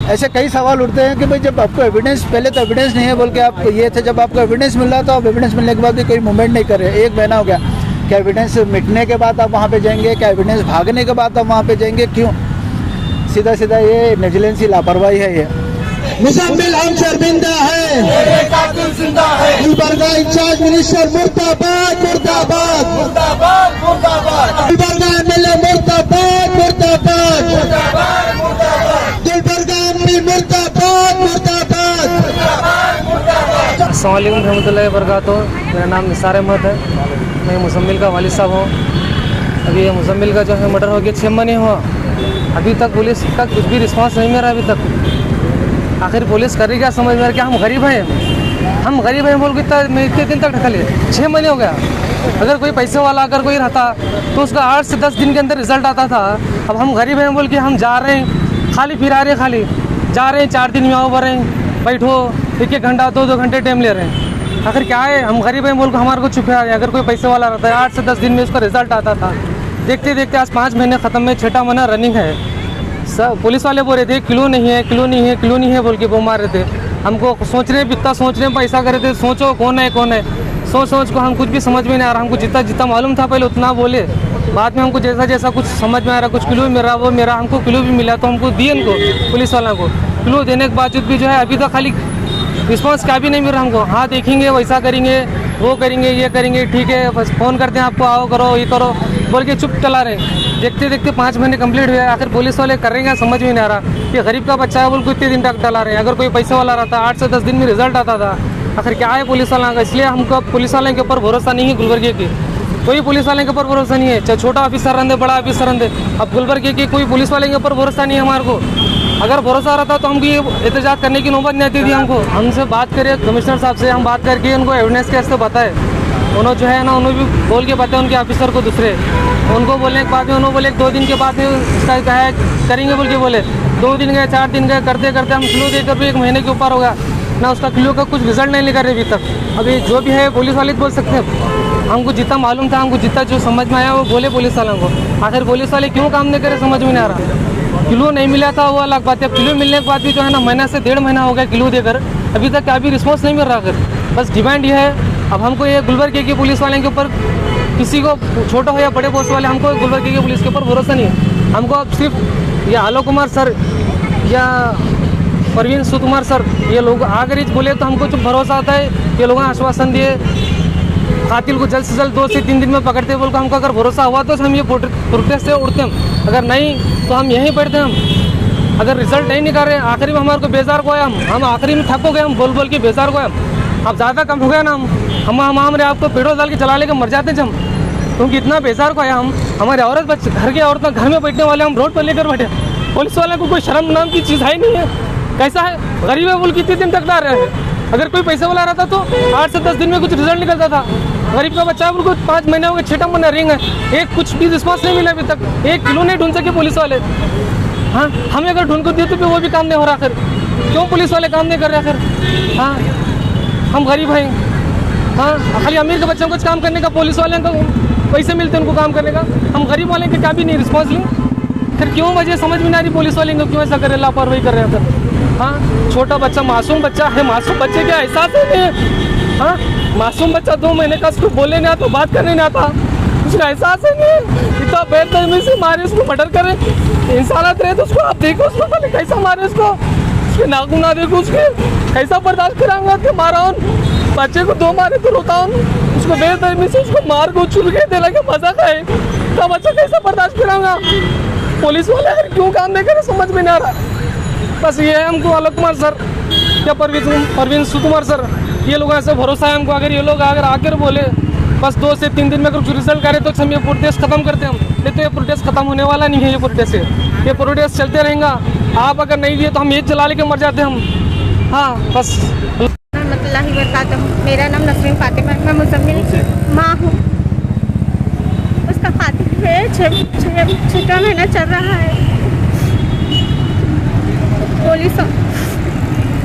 ऐसे कई सवाल उठते हैं कि भाई जब आपको एविडेंस, पहले तो एविडेंस नहीं है बोल के आप ये थे, जब आपको एविडेंस मिल रहा तो आप एविडेंस मिलने के बाद भी कोई मूवमेंट नहीं कर रहे। 1 महीना हो गया, क्या एविडेंस मिटने के बाद आप वहाँ पे जाएंगे? क्या एविडेंस भागने के बाद आप वहाँ पे जाएंगे? क्यों? सीधा सीधा ये नेग्लिजेंसी, लापरवाही है। ये मुजम्मिल हम शर्मिंदा है, गुलबर्गा इंचार्ज मिनिस्टर मुर्दाबाद मुर्दाबाद मुर्दाबाद मुर्दाबाद, गुलबर्गा एमएलए मुर्दाबाद मुर्दाबाद मुर्दाबाद, गुलबर्गा एमपी मुर्दाबाद मुर्दाबाद मुर्दाबाद। अस्सलाम वालेकुम रहमतुल्लाहि व बरकातुहू। मेरा नाम निसार अहमद है, मैं मुजम्मिल का वालिद साहब हूँ। अभी ये मुजम्मिल का जो है मर्डर हो गया 6 महीने हुआ, अभी तक पुलिस का कुछ भी रिस्पांस नहीं मिल रहा अभी तक। आखिर पुलिस कर रही क्या समझ में? क्या हम गरीब हैं? हम गरीब हैं बोल के इतने दिन तक ढका लिए, 6 महीने हो गया। अगर कोई पैसे वाला अगर कोई रहता तो उसका 8 से 10 दिन के अंदर रिजल्ट आता था। अब हम गरीब हैं बोल के हम जा रहे हैं, खाली फिरा रहे हैं, खाली जा रहे हैं, 4 दिन में आओ भर रहे हैं, बैठो 1-1 घंटा 2-2 घंटे टाइम ले रहे हैं। आखिर क्या है? हम गरीब हैं बोल के हमारे को छुपा है। अगर कोई पैसे वाला रहता है 8 से 10 दिन में उसका रिजल्ट आता था। देखते देखते आज 5 महीने ख़त्म में 6ठा महीना रनिंग है। सब पुलिस वाले बोल रहे थे किलो नहीं है, किलो नहीं है, किलो नहीं है बोल के वो मार रहे थे हमको। सोच रहे इतना सोच रहे पैसा कर रहे थे, सोचो कौन है कौन है, सोच को हम कुछ भी समझ में नहीं आ रहा। हमको जितना जितना मालूम था पहले उतना बोले, बाद में हमको जैसा जैसा कुछ समझ में आ रहा, कुछ किलो भी मिला वो मेरा, हमको किलो भी मिला तो हमको दिए उनको पुलिस वालों को। किलो देने के बावजूद भी जो है अभी तक खाली रिस्पॉन्स क्या भी नहीं मिल रहा हमको। हाँ देखेंगे, वैसा करेंगे, वो करेंगे, ये करेंगे, ठीक है, बस फ़ोन करते हैं आपको, आओ करो, ये करो बोल के चुप चला रहे। देखते देखते 5 महीने कंप्लीट हुए, आखिर पुलिस वाले कर रहे हैं समझ में नहीं आ रहा कि गरीब का बच्चा है बोल को इतने दिन तक डला रहे हैं। अगर कोई पैसे वाला रहता 8 से 10 दिन में रिजल्ट आता था। आखिर क्या है पुलिस वाला का? इसलिए हमको पुलिस वाले के ऊपर भरोसा नहीं है। गुलबर्गे की कोई पुलिस वाले के ऊपर भरोसा नहीं है, चाहे छोटा ऑफिसर रहते बड़ा ऑफिसर रहते। अब गुलबर्गे के कोई पुलिस वाले के ऊपर भरोसा नहीं है हमारे को। अगर भरोसा रहता तो हमको ये एहतजाज करने की नौबत नहीं आती थी। हमको हमसे बात करें कमिश्नर साहब से, हम बात करके उनको एविडेंस कैसे बताए, उन्होंने जो है ना उन्होंने भी बोल के बताया उनके ऑफिसर को, दूसरे उनको बोलने के बाद में उन्होंने बोले 2 दिन के बाद में उसका क्या है करेंगे बोल के बोले। 2 दिन गए, 4 दिन गए, करते करते हम किलो देकर भी 1 महीने के ऊपर होगा ना, उसका किलो का कुछ रिजल्ट नहीं निकल रहे अभी तक। अभी जो भी है पुलिस वाले बोल सकते हैं, हमको जितना मालूम था, हमको जितना जो समझ में आया वो बोले पुलिस वालों को। आखिर पुलिस वाले क्यों काम नहीं करे समझ में नहीं आ रहा। किलो नहीं मिला था वो अलग बात है, किलो मिलने के बाद भी जो है ना महीना से 1.5 महीना हो गया किलो देकर, अभी तक क्या भी रिस्पॉन्स नहीं मिल रहा। आखिर बस डिमांड ये है, अब हमको ये गुलबर्गे के पुलिस वाले के ऊपर, किसी को छोटा हो या बड़े पोस्ट वाले, हमको गुलबर्गे के पुलिस के ऊपर भरोसा नहीं है। हमको अब सिर्फ या आलोक कुमार सर या परवीन सुकुमार सर ये लोग अगर बोले तो हमको जो भरोसा आता है, ये लोगों ने आश्वासन दिए कातिल को जल्द से जल्द 2 से 3 दिन में पकड़ते बोल कर हमको अगर भरोसा हुआ तो हम ये प्रोटेस्ट से उठते हैं, अगर नहीं तो हम यहीं बैठते हम। अगर रिजल्ट नहीं निकाल रहे, आखिरी में हमारे को बेजार को है, हम आखिरी में थक हो गए, हम बोल बोल के बेजार को है। अब ज़्यादा कम हो गया ना, हम हमारे आपको पेट्रोल डाल के चला लेकर मर जाते हैं हम, क्योंकि इतना बेजार को है हम। हमारे औरत बच्चे घर के औरतें घर में बैठने वाले हम रोड पर लेकर बैठे। पुलिस वाले को कोई शर्म नाम की चीज़ है नहीं है। कैसा है गरीब है बोल कितने दिन तक डाल रहे हैं। अगर कोई पैसे वाला रहता तो 8 से 10 दिन में कुछ रिजल्ट निकलता था। गरीब का बच्चा है, 5 महीने हो गए, 6ठा महीना रिंग है, एक कुछ भी रिस्पॉन्स नहीं मिला अभी तक। 1 किलो नहीं ढूंढ सके पुलिस वाले। हाँ हमें अगर ढूंढ को दिए तो फिर वो भी काम नहीं हो रहा। आखिर क्यों पुलिस वाले काम नहीं कर रहे आखिर? हाँ हम गरीब हैं, हाँ खाली अमीर के बच्चों को काम करने का, पुलिस वाले को पैसे मिलते हैं उनको काम करने का, हम गरीब वाले के क्या भी नहीं रिस्पॉन्स लें। फिर क्यों वजह समझ में नहीं आ रही पुलिस वाले को क्यों ऐसा करे, लापरवाही कर रहे हैं सर। हाँ छोटा बच्चा, मासूम बच्चा है, मासूम बच्चे का एहसास है नहीं। हाँ मासूम बच्चा 2 महीने का, उसको बोलने नहीं आता, बात करने नहीं आता, उसका एहसास है नहीं। इतना बेदर्मी से मारे, उसको मर्डर करे, इंसानियत रहे तो उसको आप देखो, उसको पहले कैसा मारे, उसके नाखून ना देखो, उसके कैसा बर्दाश्त कराऊंगा कि मारा हूँ बच्चे को 2 मारे तो रोता हूँ, उसको बेदर्मी से उसको मार को चुर के दे लगे मजा खाए तो बच्चा कैसा बर्दाश्त कराऊंगा। पुलिस वाले अगर क्यों काम नहीं करे समझ में नहीं आ रहा। बस ये है हमको आलोक कुमार सर या परवीन सुकुमार सर, ये लोगों ऐसे भरोसा है हमको। अगर ये लोग अगर आकर बोले बस 2 से 3 दिन में अगर कुछ रिजल्ट करे तो हम ये प्रोटेस्ट खत्म करते हैं। हम नहीं तो ये प्रोटेस्ट खत्म होने वाला नहीं है। ये प्रोटेस्ट चलते रहेगा। आप अगर नहीं दिए तो हम ये चला लेके मर जाते हैं हम। हाँ बस। मेरा नाम नसरीन फातिमा, मैं मुजम्मिल माँ हूँ। उसका कातिल है, 6ठा महीना चल रहा है।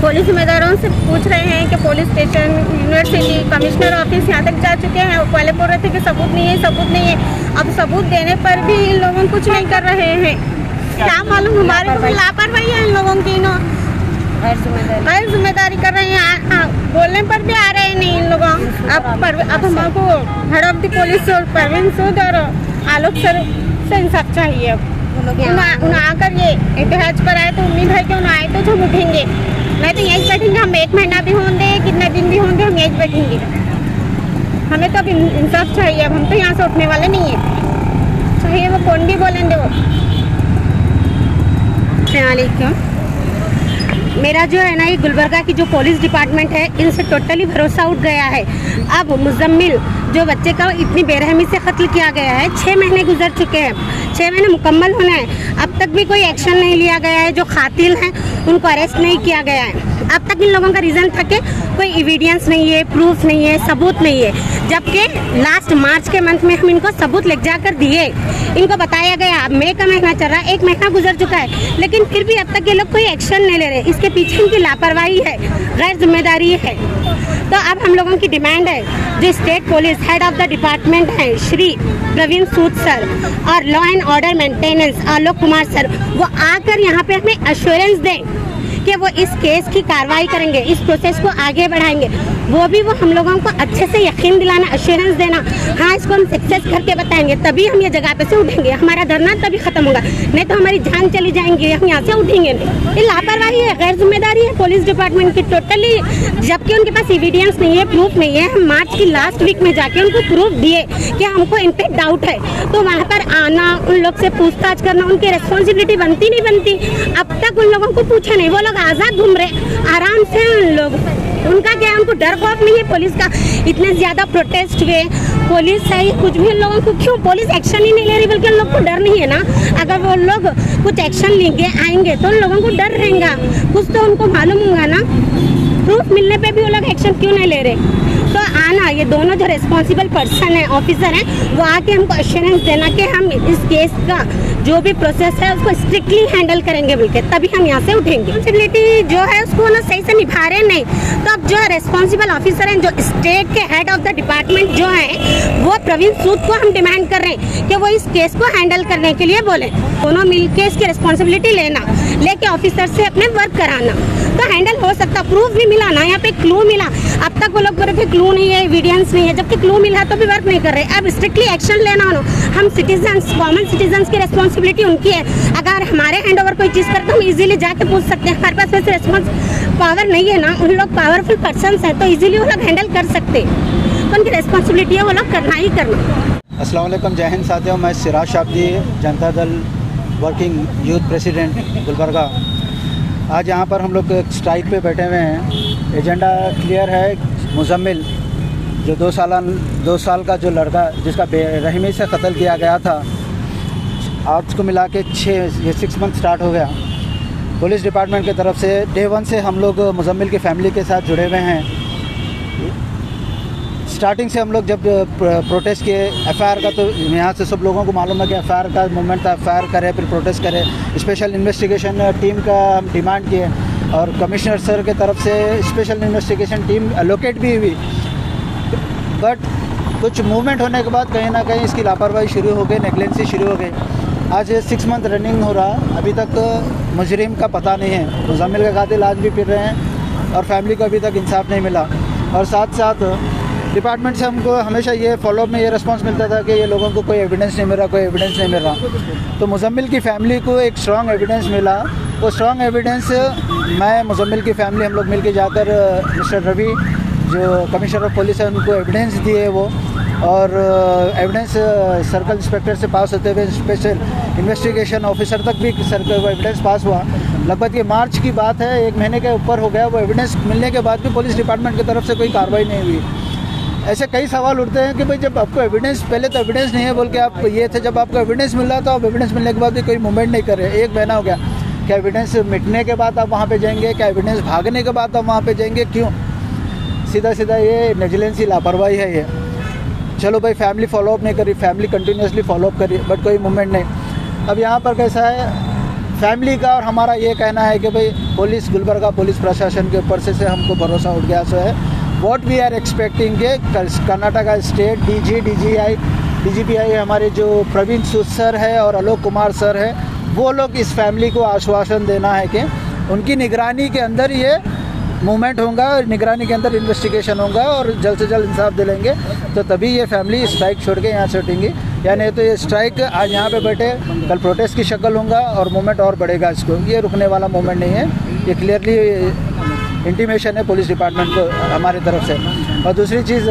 पुलिस जिम्मेदारों से पूछ रहे हैं कि police station, university, commissioner office यहाँ तक जा चुके हैं। पहले बोल रहे थे कि सबूत नहीं है, सबूत नहीं है। अब सबूत देने पर भी इन लोगों कुछ नहीं कर रहे हैं। क्या मालूम, हमारे को लापरवाही है इन लोगों की। गैर जिम्मेदारी कर रहे हैं। बोलने पर भी आ रहे नहीं इन लोगों। अब हमको head of the police Parveen Sood और आलोक सर से इंसाफ चाहिए। अब आकर ये एहतजाज पर आए तो उम्मीद है कि उन्हें आए तो हम उठेंगे, नहीं तो यहीं बैठेंगे। हम 1 महीना भी होंगे, कितने दिन भी होंगे, हम यहीं बैठेंगे। हमें तो अब इंसाफ चाहिए। अब हम तो यहाँ से उठने वाले नहीं है, चाहिए वो कौन भी बोलेंगे वो। मेरा जो है ना, ये गुलबर्गा की जो पुलिस डिपार्टमेंट है, इनसे टोटली भरोसा उठ गया है। अब मुजम्मिल जो बच्चे का इतनी बेरहमी से कत्ल किया गया है, 6 महीने गुजर चुके हैं, 6 महीने मुकम्मल होने हैं, अब तक भी कोई एक्शन नहीं लिया गया है। जो कातिल हैं उनको अरेस्ट नहीं किया गया है। अब तक इन लोगों का रीज़न था कि कोई एविडेंस नहीं है, प्रूफ नहीं है, सबूत नहीं है, जबकि लास्ट मार्च के मंथ में हम इनको सबूत ले जाकर दिए। इनको बताया गया, अब मई का महीना चल रहा है, 1 महीना गुजर चुका है, लेकिन फिर भी अब तक ये लोग कोई एक्शन नहीं ले रहे। इसके पीछे इनकी लापरवाही है, गैर जिम्मेदारी है। तो अब हम लोगों की डिमांड है, जो state police head of the department है श्री प्रवीण सूद सर और law and order maintenance Alok Kumar sir, वो आकर यहाँ पे हमें एश्योरेंस दें कि वो इस केस की कार्रवाई करेंगे, इस प्रोसेस को आगे बढ़ाएंगे। वो भी वो हम लोगों को अच्छे से यकीन दिलाना, एश्योरेंस देना, हाँ इसको हम सक्सेस करके बताएंगे, तभी हम ये जगह पे से उठेंगे। हमारा धरना तभी खत्म होगा, नहीं तो हमारी जान चली जाएंगी, हम यहाँ से उठेंगे नहीं। ये लापरवाही है, गैर जिम्मेदारी है पुलिस डिपार्टमेंट की टोटली, जबकि उनके पास एविडेंस नहीं है, प्रूफ नहीं है। हम मार्च की लास्ट वीक में जाके उनको प्रूफ दिए कि हमको इन पे डाउट है, तो वहाँ पर आना, उन लोग से पूछताछ करना उनकी रिस्पॉन्सिबिलिटी बनती नहीं बनती। अब तक उन लोगों को पूछा नहीं, वो लोग आज़ाद घूम रहे आराम से। उन लोग, उनका क्या है, उनको डर खौफ नहीं है पुलिस का। इतने ज़्यादा प्रोटेस्ट हुए, पुलिस है कुछ भी, उन लोगों को क्यों पुलिस एक्शन ही नहीं ले रही, बल्कि उन लोग को डर नहीं है ना। अगर वो लोग कुछ एक्शन लेंगे आएंगे तो उन लोगों को डर रहेगा, कुछ तो उनको मालूम होगा ना। प्रूफ मिलने पे भी वो लोग एक्शन क्यों नहीं ले रहे? तो आना, ये दोनों जो रिस्पॉन्सिबल पर्सन है, ऑफिसर हैं, वो आके हमको एश्योरेंस देना कि हम इस केस का जो भी प्रोसेस है उसको स्ट्रिक्टली हैंडल करेंगे, बोल के तभी हम यहाँ से उठेंगे। रिस्पॉन्सिबिलिटी जो है उसको ना सही से निभा रहे नहीं। तो अब जो रिस्पॉन्सिबल ऑफिसर हैं, जो स्टेट के हेड ऑफ द डिपार्टमेंट जो है, वो प्रवीण सूद को हम डिमांड कर रहे हैं कि वो इस केस को हैंडल करने के लिए बोले। दोनों मिलके इसकी रिस्पॉन्सिबिलिटी लेना, लेके ऑफिसर से अपने वर्क कराना, तो हैंडल हो सकता। प्रूफ भी मिला ना, यहाँ पे क्लू मिला। अब तक वो लोग बोल रहे थे क्लू नहीं है, एविडेंस नहीं है, जबकि क्लू मिला तो भी वर्क नहीं कर रहे। अब स्ट्रिक्टली एक्शन लेना हो, हम सिटीजन्स, कॉमन सिटीजन्स की रिस्पॉन्सिबिलिटी उनकी है। अगर हमारे हैंड ओवर कोई चीज़ करते हम इजीली जाके पूछ सकते हैं, हमारे पास वैसे रिस्पॉन्स पावर नहीं है ना। उन लोग पावरफुल पर्सन हैं, तो इजीली वो लोग हैंडल कर सकते, तो उनकी रिस्पॉन्सिबिलिटी है वो लोग करना ही करना। अस्सलाम वालेकुम, जय हिंद साथियों। मैं Siraj Shabdi, Janata Dal working youth president Gulbarga. आज यहाँ पर हम लोग स्ट्राइक पे बैठे हुए हैं। एजेंडा क्लियर है। मुजम्मिल जो 2 साल का जो लड़का जिसका बेरहमी से कत्ल किया गया था, आज को मिला के 6 मंथ स्टार्ट हो गया। पुलिस डिपार्टमेंट की तरफ से डे 1 से हम लोग मुजम्मिल की फैमिली के साथ जुड़े हुए हैं। स्टार्टिंग से हम लोग जब प्रोटेस्ट किए एफआईआर का, तो यहाँ से सब लोगों को मालूम है कि एफआईआर का मूवमेंट था, एफआईआर करे फिर प्रोटेस्ट करे। स्पेशल इन्वेस्टिगेशन टीम का हम डिमांड किए और कमिश्नर सर के तरफ से स्पेशल इन्वेस्टिगेशन टीम एलोकेट भी हुई। बट कुछ मूवमेंट होने के बाद कहीं ना कहीं इसकी लापरवाही शुरू हो गई, नेगलेंसी शुरू हो गई। आज 6 मंथ रनिंग हो रहा, अभी तक मुजरिम का पता नहीं है। मुजम्मिल का कातिल आज भी फिर रहे हैं और फैमिली को अभी तक इंसाफ नहीं मिला। और साथ साथ डिपार्टमेंट से हमको हमेशा ये फॉलोअप में ये रिस्पांस मिलता था कि ये लोगों को कोई एविडेंस नहीं मिल रहा, कोई एविडेंस नहीं मिल रहा। तो मुजम्मिल की फैमिली को एक स्ट्रॉन्ग एविडेंस मिला। वो स्ट्रॉन्ग एविडेंस मैं, मुजम्मिल की फैमिली, हम लोग मिलके जाकर मिस्टर रवि जो कमिश्नर ऑफ पुलिस है उनको एविडेंस दिए वो, और एविडेंस सर्कल इंस्पेक्टर से पास होते हुए स्पेशल इन्वेस्टिगेशन ऑफिसर तक भी सर्कल वो एविडेंस पास हुआ। लगभग ये मार्च की बात है, 1 महीने के ऊपर हो गया। वो एविडेंस मिलने के बाद भी पुलिस डिपार्टमेंट की तरफ से कोई कार्रवाई नहीं हुई। ऐसे कई सवाल उठते हैं कि भाई जब आपको एविडेंस, पहले तो एविडेंस नहीं है बोल के आप ये थे, जब आपको एविडेंस मिल रहा तो आप एविडेंस मिलने के बाद भी कोई मूवमेंट नहीं कर रहे। 1 महीना हो गया, क्या एविडेंस मिटने के बाद आप वहाँ पे जाएंगे? क्या एविडेंस भागने के बाद आप वहाँ पे जाएंगे? क्यों? सीधा सीधा ये नेग्लिजेंसी, लापरवाही है ये। चलो भाई, फैमिली फॉलोअप नहीं करी, फैमिली कंटिन्यूसली फॉलोअप करी, बट कोई मूवमेंट नहीं। अब यहाँ पर कैसा है, फैमिली का और हमारा ये कहना है कि भाई पुलिस, गुलबर्गा पुलिस प्रशासन के ऊपर से हमको भरोसा उठ गया। सो है व्हाट वी आर एक्सपेक्टिंग के कर्नाटका स्टेट DGPI हमारे जो प्रवीण सूद सर है और आलोक कुमार सर है, वो लोग इस फैमिली को आश्वासन देना है कि उनकी निगरानी के अंदर ये मूवमेंट होगा, निगरानी के अंदर इन्वेस्टिगेशन होगा और जल्द से जल्द इंसाफ दिलाएंगे, तो तभी ये फैमिली स्ट्राइक छोड़ के यहाँ से उठेंगी। या नहीं तो ये स्ट्राइक आज यहाँ पे बैठे कल प्रोटेस्ट की शक्ल होगा और मूवमेंट और बढ़ेगा। इसको ये रुकने वाला मूवमेंट नहीं है, ये क्लियरली इंटीमेशन है पुलिस डिपार्टमेंट को हमारी तरफ से। और दूसरी चीज़,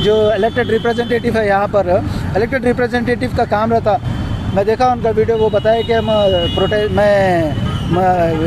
जो इलेक्टेड रिप्रेजेंटेटिव है यहाँ पर, इलेक्टेड रिप्रेजेंटेटिव का काम रहता, मैं देखा उनका वीडियो, वो बताया कि हम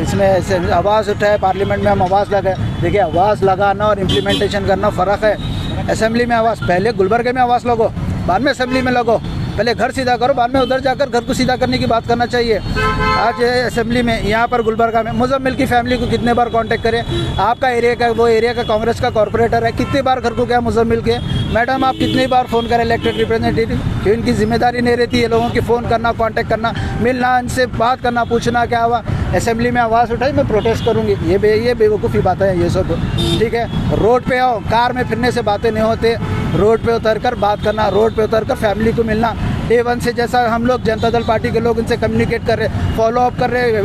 इसमें ऐसे आवाज़ उठाए, पार्लियामेंट में हम आवाज़ लगाए। देखिए, आवाज़ लगाना और इम्प्लीमेंटेशन करना फ़र्क है। असेंबली में आवाज़, पहले गुलबर्गे में आवाज़ लगो, बाद में असेंबली में लगो। पहले घर सीधा करो, बाद में उधर जाकर घर को सीधा करने की बात करना चाहिए। आज असेंबली में, यहाँ पर गुलबर्गा में मुजम्मिल की फैमिली को कितने बार कांटेक्ट करें, आपका एरिया का, वो एरिया का कांग्रेस का कॉर्पोरेटर है, कितनी बार घर को गया मुजम्मिल के, मैडम आप कितनी बार फ़ोन करें इलेक्टेड रिप्रेजेंटेटिव, क्यों इनकी जिम्मेदारी नहीं रहती है लोगों की फ़ोन करना, कांटेक्ट करना, मिलना, इनसे बात करना, पूछना क्या हुआ। असेंबली में आवाज़ उठाई, मैं प्रोटेस्ट करूँगी, ये बेवकूफ़ी बातें हैं ये सब, ठीक है। रोड पे आओ, कार में फिरने से बातें नहीं होते, रोड पे उतरकर बात करना, रोड पे उतरकर फैमिली को मिलना। डे वन से जैसा हम लोग जनता दल पार्टी के लोग इनसे कम्युनिकेट कर रहे, फॉलो अप कर रहे,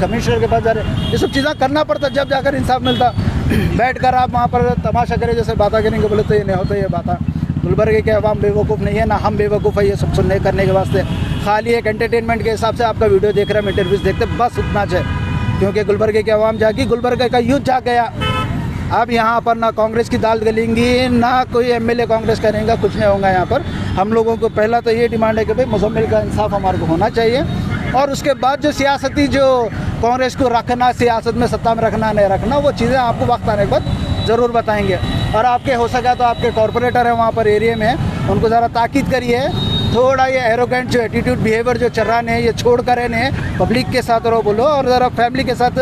कमिश्नर के पास जा रहे, ये सब चीज़ें करना पड़ता, जब जाकर इंसाफ मिलता। बैठ कर आप वहाँ पर तमाशा करें जैसे बातें करेंगे, बोले तो ये नहीं होता ये बात। गुलबर्गे के अवाम बेवकूफ़ नहीं है, ना हम बेवकूफ़ है ये सब सुनने करने के वास्ते। खाली एक एंटरटेनमेंट के हिसाब से आपका वीडियो देख रहे हैं, इंटरव्यूज़ देखते, बस उतना चाहिए। क्योंकि गुलबर्गे के अवाम जागी, गुलबर्गे का यूथ जाग गया। अब यहाँ पर ना कांग्रेस की दाल गलेंगी, ना कोई एमएलए कांग्रेस करेंगे, कुछ नहीं होगा यहाँ पर। हम लोगों को पहला तो ये डिमांड है कि भाई मुजम्मिल का इंसाफ हमारे को होना चाहिए, और उसके बाद जो सियासती, जो कांग्रेस को रखना, सियासत में सत्ता में रखना नहीं रखना, वो चीज़ें आपको वक्त आने के बाद ज़रूर बताएंगे। और आपके हो सका तो आपके कॉर्पोरेटर हैं वहाँ पर एरिया में, उनको ज़रा ताकीद करिए, थोड़ा ये एरोगेंट जो एटीट्यूड बिहेवियर जो चल रहा है ये छोड़ कर है, पब्लिक के साथ रहो बोलो, और ज़रा फैमिली के साथ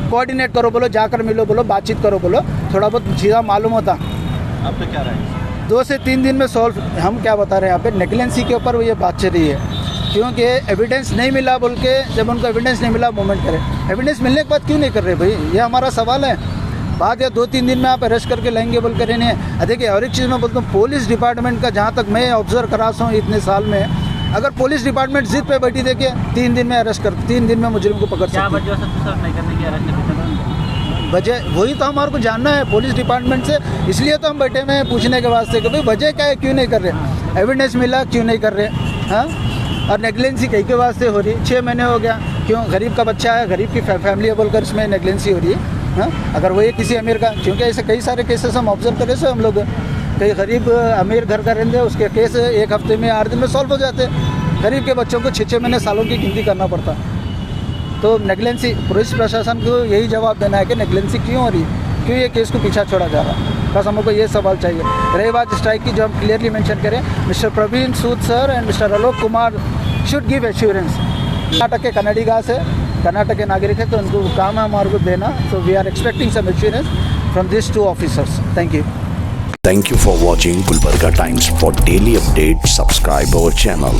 कोऑर्डिनेट करो बोलो, जाकर मिलो बोलो, बातचीत करो बोलो, थोड़ा बहुत चीज़ा मालूम होता। अब तो क्या रहा है 2 से 3 दिन में सॉल्व। हम क्या बता रहे हैं यहाँ पे, नेग्लेंसी के ऊपर ये बात चल रही है, क्योंकि एविडेंस नहीं मिला बोल के, जब उनको एविडेंस नहीं मिला मूवमेंट करें। एविडेंस मिलने के बाद क्यों नहीं कर रहे भाई, ये हमारा सवाल है। बात या 2-3 दिन में आप अरेस्ट करके लाएंगे बोल कर नहीं। देखिए, और एक चीज़ मैं बोलता हूँ, पुलिस डिपार्टमेंट का जहाँ तक मैं ऑब्जर्व करा हूँ इतने साल में, अगर पुलिस डिपार्टमेंट जिद पे बैठी देखिए 3 दिन में अरेस्ट कर, 3 दिन में मुजरिम को पकड़ सकते हैं। वजह से नहीं करने की अरेस्ट, वजह वही तो हमारे को जानना है पुलिस डिपार्टमेंट से, इसलिए तो हम बैठे हुए हैं पूछने के वास्ते कि भाई वजह क्या है, क्यों नहीं कर रहे, एविडेंस मिला क्यों नहीं कर रहे। हाँ, और नेग्लेंसी कई के वास्ते हो रही, 6 महीने हो गया, क्यों, गरीब का बच्चा है, गरीब की फैमिली है बोलकर इसमें नेग्लेंसी हो रही है। हाँ, अगर वही किसी अमीर का, क्योंकि ऐसे कई सारे केसेस हम ऑब्जर्व करें से हम लोग, कई गरीब अमीर घर का रहते, उसके केस 1 हफ्ते में 8 दिन में सॉल्व हो जाते, गरीब के बच्चों को 6-6 महीने सालों की गिनती करना पड़ता। तो नेग्लेंसी, पुलिस प्रशासन को यही जवाब देना है कि नेग्लेंसी क्यों हो रही है, क्यों ये केस को पीछा छोड़ा जा रहा है। बस हमको ये सवाल चाहिए। रही बात स्ट्राइक की, जो हम क्लियरली मेंशन करें, Mr Praveen Sood sir and Mr Alok Kumar should give assurance. Karnataka के कन्नडिगा से, कर्नाटक के नागरिक है, तो उनको काम है हमारे को देना। So we are expecting some assurance from this 2 officers. Thank you. Thank you for watching Gulbarga Times. For daily updates, subscribe our channel.